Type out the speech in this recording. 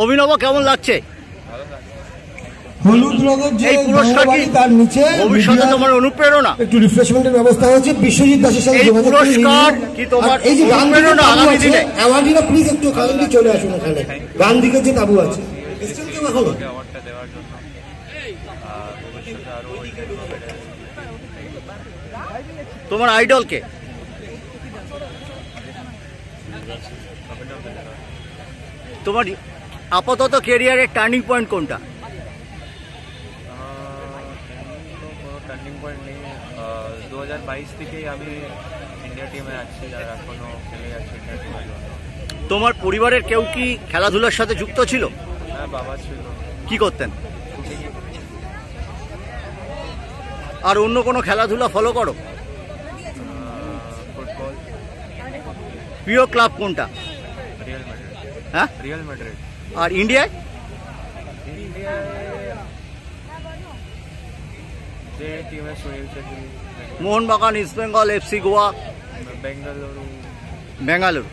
অভিনব কেমন লাগছে? হলুদ রঙের যে পুরস্কারটি তার নিচে ভবিষ্যতে তোমার অনুপ্রেরণা, একটু রিফ্রেশমেন্টের ব্যবস্থা হচ্ছে। বিশ্বজিৎ দাসের সাথে যোগাযোগ করুন। পুরস্কার কি তোমার এই যে অনুপ্রেরণা আগামী দিনে? অ্যাওয়ার্ডিরা প্লিজ একটু কাইন্ডলি চলে আসুন এখানে। গান দিকের যে তাবু আছে এসছেন কেউ এখনো? তোমার আইডল কে? তোমার আপাতত ক্যারিয়ারের টার্নিং পয়েন্ট কোনটা? টার্নিং পয়েন্ট নেই, 2022 থেকেই আমি ইন্ডিয়া টিমে আছি আর এখনো খেলে যাচ্ছি ইন্ডিয়া টিমের জন্য। তোমার পরিবারের কেউ কি খেলাধুলার সাথে যুক্ত ছিল? হ্যাঁ, বাবা ছিল। কি করতেন? আর অন্য কোনো খেলাধুলা ফলো করো? ফুটবল। প্রিয় ক্লাব কোনটা? Real Madrid. হ্যাঁ, রিয়াল ম্যাড্রিড। আর ইন্ডিয়ায়? যে টিমে সুনীল ছেত্রী। Mohun Bagan, East Bengal, FC Goa, Bengaluru. বেঙ্গালুরু।